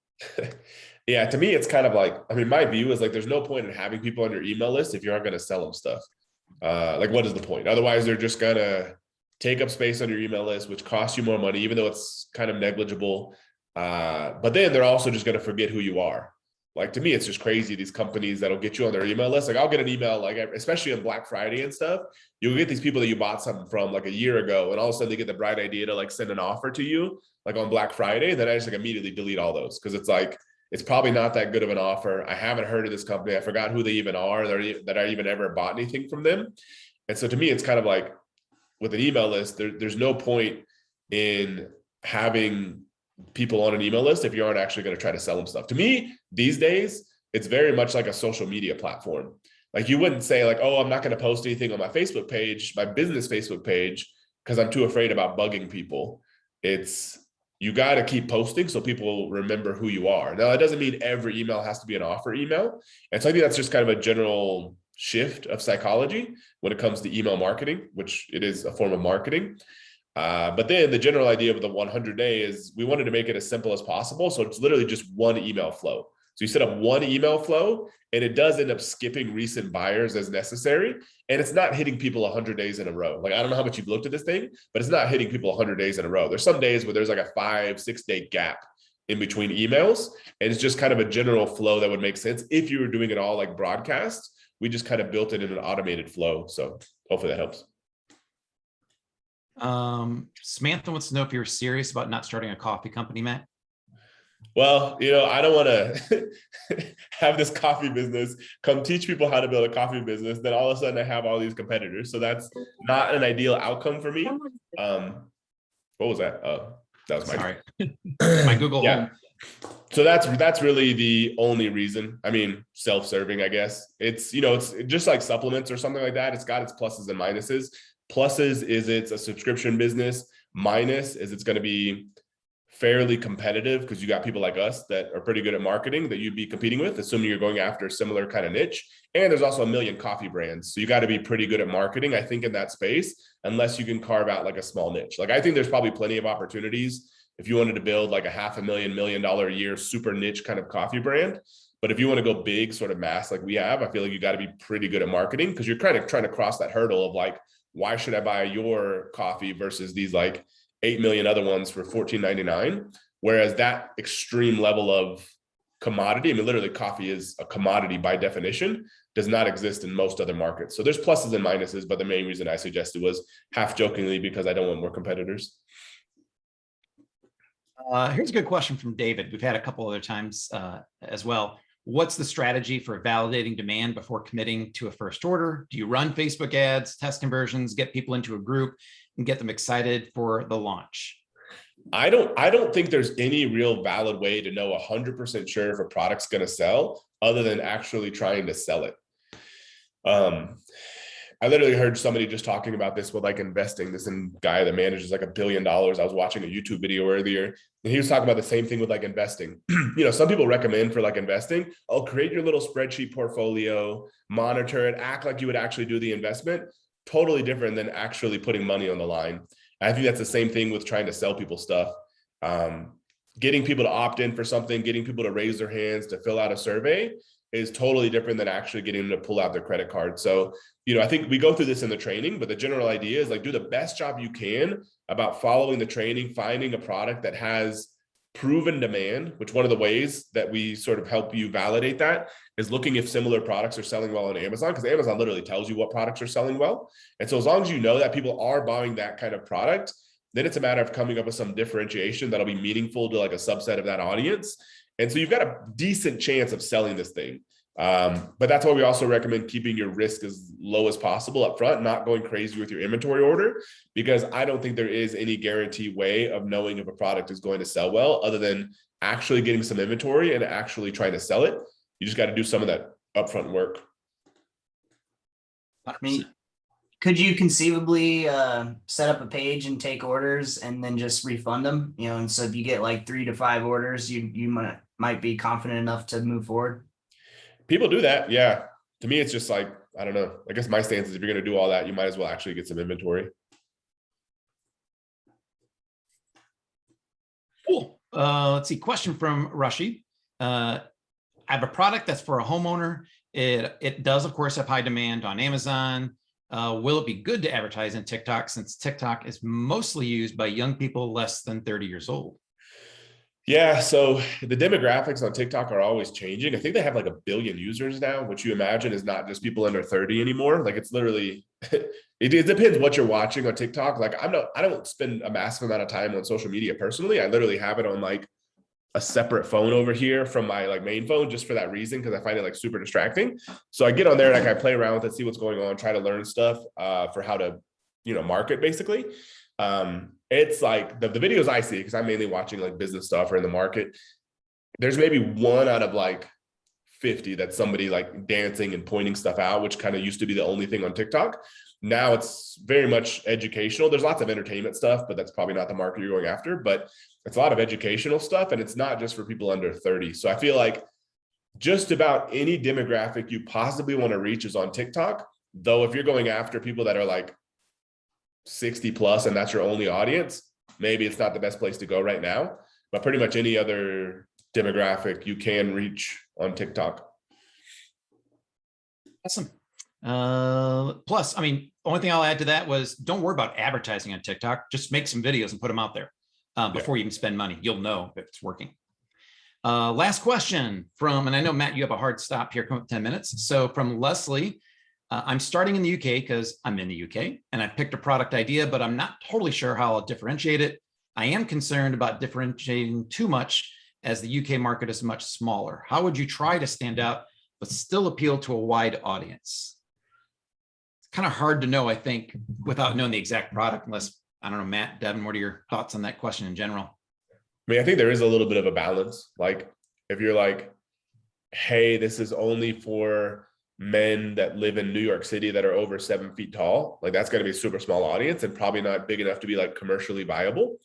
Yeah, to me, it's kind of like, I mean, my view is like, there's no point in having people on your email list if you aren't going to sell them stuff. Like, what is the point? Otherwise, they're just going to take up space on your email list, which costs you more money, even though it's kind of negligible. But then they're also just going to forget who you are. Like, to me, it's just crazy, these companies that'll get you on their email list. Like, I'll get an email, like, especially on Black Friday and stuff, you'll get these people that you bought something from like a year ago, and all of a sudden they get the bright idea to like send an offer to you like on Black Friday. Then I just like immediately delete all those, because it's like, it's probably not that good of an offer. I haven't heard of this company. I forgot who they even are, that I even ever bought anything from them. And so to me, it's kind of like, with an email list, there's no point in having people on an email list if you aren't actually going to try to sell them stuff. To me, these days, it's very much like a social media platform. Like, you wouldn't say like, oh, I'm not going to post anything on my Facebook page, my business Facebook page, because I'm too afraid about bugging people. It's, you got to keep posting so people remember who you are. Now, that doesn't mean every email has to be an offer email. And so I think that's just kind of a general shift of psychology when it comes to email marketing, which it is a form of marketing. But then the general idea of the 100 day is we wanted to make it as simple as possible. So it's literally just one email flow. So you set up one email flow, and it does end up skipping recent buyers as necessary. And it's not hitting people 100 days in a row. Like, I don't know how much you've looked at this thing, but it's not hitting people 100 days in a row. There's some days where there's like a 5-6 day gap in between emails. And it's just kind of a general flow that would make sense if you were doing it all like broadcast. We just kind of built it in an automated flow. So hopefully that helps. Samantha wants to know if you're serious about not starting a coffee company, Matt. Well, I don't want to have this coffee business, come teach people how to build a coffee business, then all of a sudden I have all these competitors. So that's not an ideal outcome for me. What was that? Oh, that was my Google Home. So that's really the only reason. I mean, self-serving, I guess. It's, it's just like supplements or something like that. It's got its pluses and minuses. Pluses is it's a subscription business. Minus is it's going to be fairly competitive because you got people like us that are pretty good at marketing that you'd be competing with, assuming you're going after a similar kind of niche. And there's also a million coffee brands. So you got to be pretty good at marketing, I think, in that space, unless you can carve out like a small niche. Like, I think there's probably plenty of opportunities if you wanted to build like a $500,000, $1 million a year, super niche kind of coffee brand. But if you want to go big, sort of mass like we have, I feel like you got to be pretty good at marketing, because you're kind of trying to cross that hurdle of like, why should I buy your coffee versus these like 8 million other ones for $14.99? Whereas that extreme level of commodity, I mean, literally coffee is a commodity by definition, does not exist in most other markets. So there's pluses and minuses, but the main reason I suggested was half jokingly because I don't want more competitors. Here's a good question from David. We've had a couple other times as well. What's the strategy for validating demand before committing to a first order? Do you run Facebook ads, test conversions, get people into a group, and get them excited for the launch? I don't think there's any real valid way to know 100% sure if a product's going to sell other than actually trying to sell it. I literally heard somebody just talking about this with like investing. This guy that manages like $1 billion. I was watching a YouTube video earlier, and he was talking about the same thing with like investing. Some people recommend for like investing, create your little spreadsheet portfolio, monitor it, act like you would actually do the investment. Totally different than actually putting money on the line. I think that's the same thing with trying to sell people stuff. Getting people to opt in for something, getting people to raise their hands, to fill out a survey is totally different than actually getting them to pull out their credit card. So, I think we go through this in the training, but the general idea is like, do the best job you can about following the training, finding a product that has proven demand, which one of the ways that we sort of help you validate that is looking if similar products are selling well on Amazon, because Amazon literally tells you what products are selling well. And so as long as you know that people are buying that kind of product, then it's a matter of coming up with some differentiation that'll be meaningful to like a subset of that audience. And so you've got a decent chance of selling this thing. But that's why we also recommend keeping your risk as low as possible up front, not going crazy with your inventory order, because I don't think there is any guaranteed way of knowing if a product is going to sell well, other than actually getting some inventory and actually trying to sell it. You just got to do some of that upfront work. I mean, could you conceivably set up a page and take orders and then just refund them? And so if you get like 3 to 5 orders, you might be confident enough to move forward. People do that. Yeah. To me, it's just like, I don't know. I guess my stance is if you're going to do all that, you might as well actually get some inventory. Cool. Let's see. Question from Rashid. I have a product that's for a homeowner. It does, of course, have high demand on Amazon. Will it be good to advertise on TikTok, since TikTok is mostly used by young people less than 30 years old? Yeah, so the demographics on TikTok are always changing. I think they have like 1 billion users now, which you imagine is not just people under 30 anymore. Like it's literally, it depends what you're watching on TikTok. Like I don't spend a massive amount of time on social media personally. I literally have it on like a separate phone over here from my like main phone, just for that reason, because I find it like super distracting. So I get on there and like I play around with it, see what's going on, try to learn stuff for how to, market basically. It's like the videos I see, because I'm mainly watching like business stuff or in the market, there's maybe 1 out of like 50 that's somebody like dancing and pointing stuff out, which kind of used to be the only thing on TikTok. Now it's very much educational. There's lots of entertainment stuff, but that's probably not the market you're going after. But it's a lot of educational stuff, and it's not just for people under 30. So I feel like just about any demographic you possibly want to reach is on TikTok. Though if you're going after people that are like 60 plus and that's your only audience, maybe it's not the best place to go right now. But pretty much any other demographic you can reach on TikTok. Awesome. Plus, I mean, only thing I'll add to that was don't worry about advertising on TikTok. Just make some videos and put them out there before you even spend money. You'll know if it's working. Last question from, and I know, Matt, you have a hard stop here, come up 10 minutes. So from Leslie, I'm starting in the UK because I'm in the UK and I picked a product idea, but I'm not totally sure how I'll differentiate it. I am concerned about differentiating too much as the UK market is much smaller. How would you try to stand out, but still appeal to a wide audience? It's kind of hard to know, I think, without knowing the exact product, unless, I don't know, Matt, Devin, what are your thoughts on that question in general? I mean, I think there is a little bit of a balance. Like if you're like, hey, this is only for men that live in New York City that are over 7 feet tall, like that's going to be a super small audience and probably not big enough to be like commercially viable.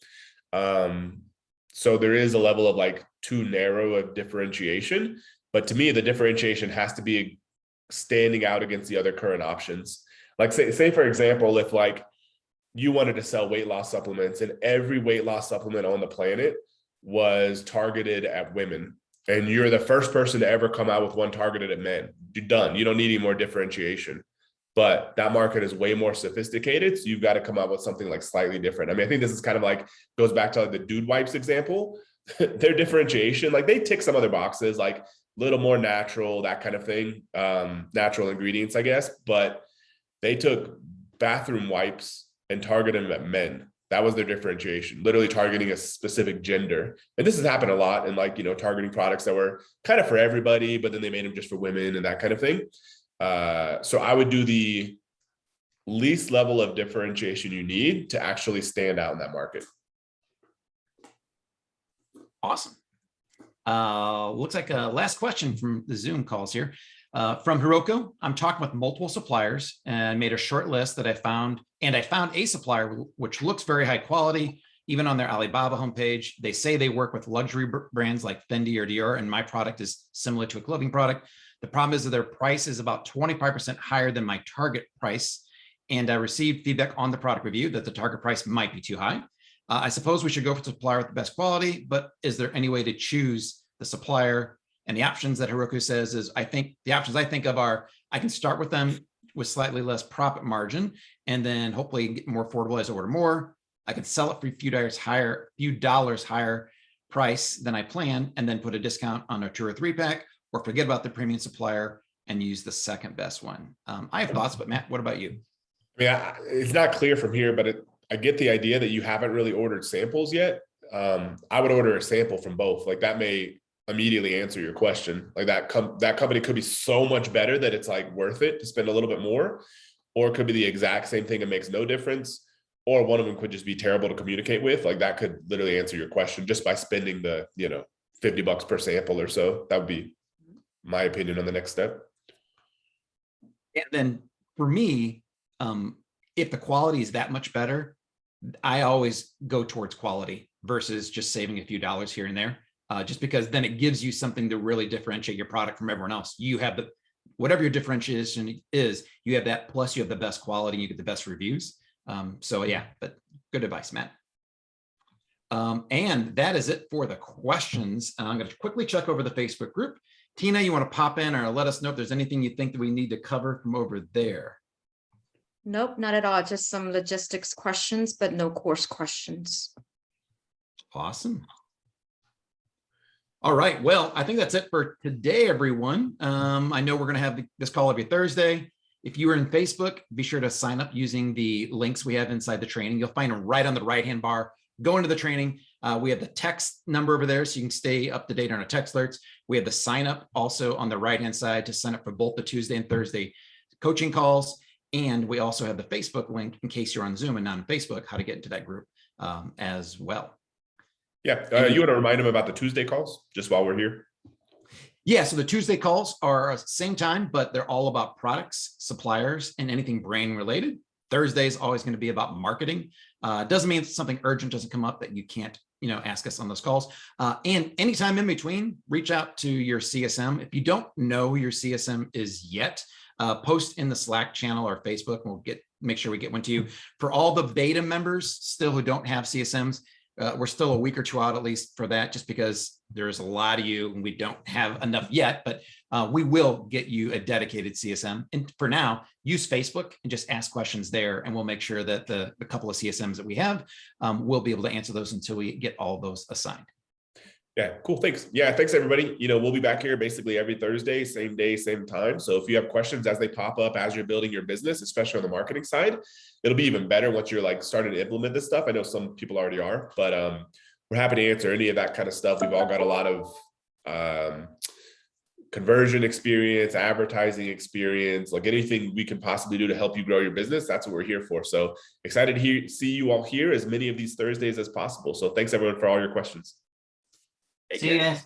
So there is a level of like too narrow of differentiation, but to me, the differentiation has to be standing out against the other current options. Like say for example, if like you wanted to sell weight loss supplements and every weight loss supplement on the planet was targeted at women, and you're the first person to ever come out with one targeted at men, you're done. You don't need any more differentiation. But that market is way more sophisticated, so you've got to come up with something like slightly different. I mean, I think this is kind of like, goes back to like the dude wipes example. Their differentiation, like they tick some other boxes, like a little more natural, that kind of thing, natural ingredients, I guess. But they took bathroom wipes and targeted them at men. That was their differentiation, literally targeting a specific gender. And this has happened a lot in like, targeting products that were kind of for everybody, but then they made them just for women and that kind of thing. So I would do the least level of differentiation you need to actually stand out in that market. Awesome. Looks like a last question from the Zoom calls here. From Hiroko, I'm talking with multiple suppliers and made a short list that I found a supplier which looks very high quality. Even on their Alibaba homepage, they say they work with luxury brands like Fendi or Dior, and my product is similar to a clothing product. The problem is that their price is about 25% higher than my target price. And I received feedback on the product review that the target price might be too high. I suppose we should go for the supplier with the best quality, but is there any way to choose the supplier? And the options that Hiroko says is, I think the options I think of are, I can start with them with slightly less profit margin, and then hopefully get more affordable as I order more. I can sell it for a few dollars higher price than I plan, and then put a discount on a 2 or 3 pack, or forget about the premium supplier and use the second best one. I have thoughts, but Matt, what about you? I mean, it's not clear from here, but I get the idea that you haven't really ordered samples yet. I would order a sample from both. Like that may immediately answer your question. Like that company could be so much better that it's like worth it to spend a little bit more, or it could be the exact same thing and makes no difference. Or one of them could just be terrible to communicate with. Like that could literally answer your question just by spending the, $50 per sample or so. That would be my opinion on the next step. And then for me, if the quality is that much better, I always go towards quality versus just saving a few dollars here and there, just because then it gives you something to really differentiate your product from everyone else. You have whatever your differentiation is, you have that, plus you have the best quality, you get the best reviews. So yeah, but good advice, Matt. And that is it for the questions. I'm going to quickly check over the Facebook group. Tina, you want to pop in or let us know if there's anything you think that we need to cover from over there? Nope, not at all. Just some logistics questions, but no course questions. Awesome. All right. Well, I think that's it for today, everyone. I know we're going to have this call every Thursday. If you are in Facebook, be sure to sign up using the links we have inside the training. You'll find them right on the right-hand bar. Go into the training. We have the text number over there so you can stay up to date on our text alerts. We have the sign up also on the right-hand side to sign up for both the Tuesday and Thursday coaching calls. And we also have the Facebook link in case you're on Zoom and not on Facebook, how to get into that group as well. Yeah. You want to remind them about the Tuesday calls just while we're here? Yeah, so the Tuesday calls are same time, but they're all about products, suppliers, and anything brand related. Thursday is always going to be about marketing. Doesn't mean something urgent doesn't come up that you can't, ask us on those calls. And anytime in between, reach out to your CSM. If you don't know who your CSM is yet, post in the Slack channel or Facebook, and we'll make sure we get one to you. For all the beta members still who don't have CSMs, we're still a week or 2 out at least for that, just because there's a lot of you and we don't have enough yet, but we will get you a dedicated CSM. And for now, use Facebook and just ask questions there, and we'll make sure that the couple of CSMs that we have, we'll be able to answer those until we get all those assigned. Yeah, cool. Thanks. Yeah, thanks everybody. We'll be back here basically every Thursday, same day, same time. So if you have questions as they pop up as you're building your business, especially on the marketing side, it'll be even better once you're like starting to implement this stuff. I know some people already are, but we're happy to answer any of that kind of stuff. We've all got a lot of conversion experience, advertising experience, like anything we can possibly do to help you grow your business. That's what we're here for. So excited to see you all here as many of these Thursdays as possible. So thanks everyone for all your questions. See you guys.